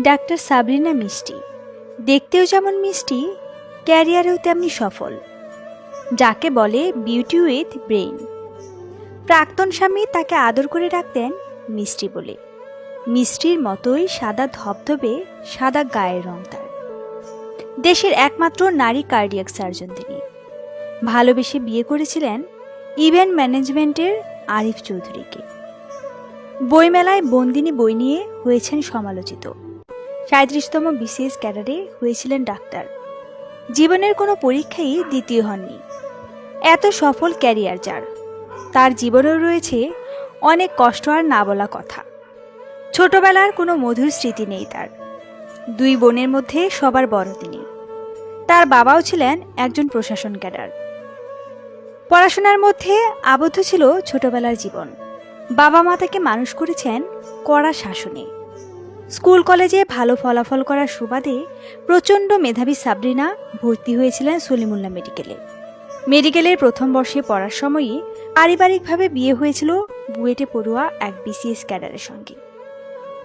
Doctor Sabrina মিষ্টি, দেখতেও যেমন মিষ্টি, ক্যারিয়ারেও তেমনি সফল, যাকে বলে বিউটি উইথ ব্রেইন। প্রাক্তন স্বামী তাকে আদর করে ডাকতেন মিষ্টি বলে। মিষ্টির মতোই সাদা ধবধবে সাদা গায়ের রং তার। দেশের একমাত্র নারী কার্ডিয়াক সার্জন তিনি। ভালোবেসে বিয়ে করেছিলেন ইভেন্ট ম্যানেজমেন্টের আরিফ চৌধুরীকে। বইমেলায় বন্দিনী বই নিয়ে হয়েছেন সমালোচিত। ৩৭তম বিসিএস ক্যাডারে হয়েছিলেন ডাক্তার। জীবনের কোনো পরীক্ষাই দ্বিতীয় হননি। এত সফল ক্যারিয়ার যার, তার জীবনেও রয়েছে অনেক কষ্ট আর না বলা কথা। ছোটবেলার কোনো মধুর স্মৃতি নেই তার। 2 বোনের মধ্যে সবার বড় তিনি। তার বাবাও ছিলেন একজন প্রশাসন ক্যাডার। পড়াশোনার মধ্যে আবদ্ধ ছিল ছোটবেলার জীবন। বাবা মা তাকে মানুষ করেছেন কড়া শাসনে। স্কুল কলেজে ভালো ফলাফল করার সুবাদে প্রচণ্ড মেধাবী সাবরিনা ভর্তি হয়েছিলেন সলিমুল্লাহ মেডিকেলে। মেডিকেলের প্রথম বর্ষে পড়ার সময়ই পারিবারিকভাবে বিয়ে হয়েছিল বুয়েটে পড়ুয়া এক বিসিএস ক্যাডারের সঙ্গে।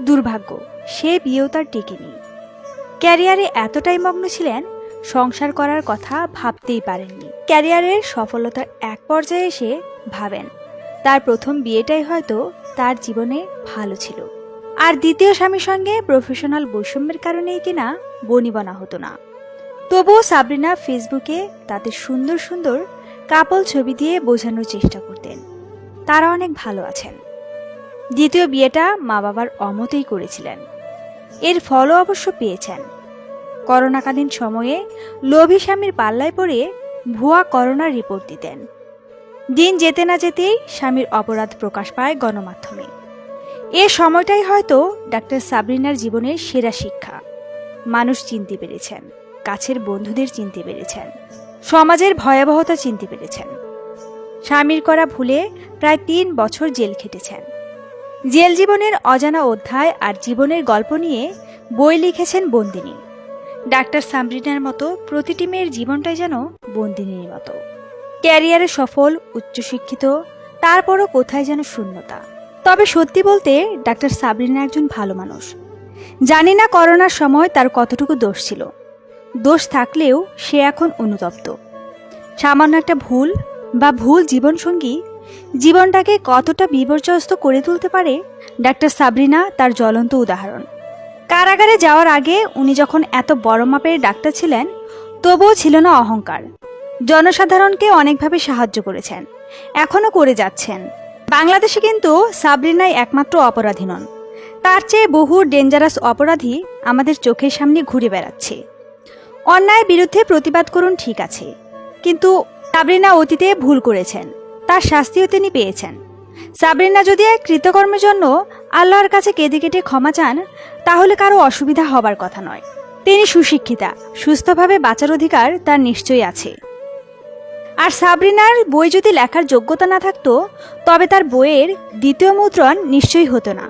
দুর্ভাগ্য, সে বিয়েও তার টেকেনি। ক্যারিয়ারে এতটাই মগ্ন ছিলেন, সংসার করার কথা ভাবতেই পারেননি। ক্যারিয়ারের সফলতার এক পর্যায়ে এসে ভাবেন তার প্রথম বিয়েটাই হয়তো তার জীবনে ভালো ছিল। আর দ্বিতীয় স্বামীর সঙ্গে প্রফেশনাল বৈষম্যের কারণেই কিনা বনিবনা হতো না। তবুও সাবরিনা ফেসবুকে তাদের সুন্দর সুন্দর কাপল ছবি দিয়ে বোঝানোর চেষ্টা করতেন তারা অনেক ভালো আছেন। দ্বিতীয় বিয়েটা মা বাবার অমতেই করেছিলেন। এর ফলও অবশ্য পেয়েছেন। করোনাকালীন সময়ে লোভী স্বামীর পাল্লায় পড়ে ভুয়া করোনার রিপোর্ট দিতেন। দিন যেতে না যেতেই স্বামীর অপরাধ প্রকাশ পায় গণমাধ্যমে। এ সময়টাই হয়তো ডাক্তার সাবরিনার জীবনের সেরা শিক্ষা। মানুষ চিনতে পেরেছেন, কাছের বন্ধুদের চিনতে পেরেছেন, সমাজের ভয়াবহতা চিনতে পেরেছেন। স্বামীর করা ভুলে প্রায় 3 বছর জেল খেটেছেন। জেল জীবনের অজানা অধ্যায় আর জীবনের গল্প নিয়ে বই লিখেছেন বন্দিনী। ডাক্তার সাবরিনার মতো প্রতিটি মেয়ের জীবনটাই যেন বন্দিনীর মতো। ক্যারিয়ারে সফল, উচ্চশিক্ষিত, তারপরও কোথায় যেন শূন্যতা। তবে সত্যি বলতে ডাক্তার সাবরিনা একজন ভালো মানুষ। জানি না করোনার সময় তার কতটুকু দোষ ছিল। দোষ থাকলেও সে এখন অনুতপ্ত। সামান্য একটা ভুল বা ভুল জীবনসঙ্গী জীবনটাকে কতটা বিপর্যস্ত করে তুলতে পারে, ডাক্তার সাবরিনা তার জ্বলন্ত উদাহরণ। কারাগারে যাওয়ার আগে উনি যখন এত বড় মাপের ডাক্তার ছিলেন, তবুও ছিল না অহংকার। জনসাধারণকে অনেকভাবে সাহায্য করেছেন, এখনও করে যাচ্ছেন। বাংলাদেশে কিন্তু সাবরিনাই একমাত্র অপরাধী নন। তার চেয়ে বহু ডেঞ্জারাস অপরাধী আমাদের চোখের সামনে ঘুরে বেড়াচ্ছে। অন্যায়ের বিরুদ্ধে প্রতিবাদ করুন, ঠিক আছে, কিন্তু সাবরিনা অতীতে ভুল করেছেন, তার শাস্তিও তিনি পেয়েছেন। সাবরিনা যদি এক কৃতকর্মের জন্য আল্লাহর কাছে কেঁদে কেটে ক্ষমা চান, তাহলে কারো অসুবিধা হবার কথা নয়। তিনি সুশিক্ষিতা, সুস্থভাবে বাঁচার অধিকার তার নিশ্চয়ই আছে। আর সাবরিনার বই যদি লেখার যোগ্যতা না থাকতো, তবে তার বইয়ের দ্বিতীয় মুদ্রণ নিশ্চয়ই হতো না।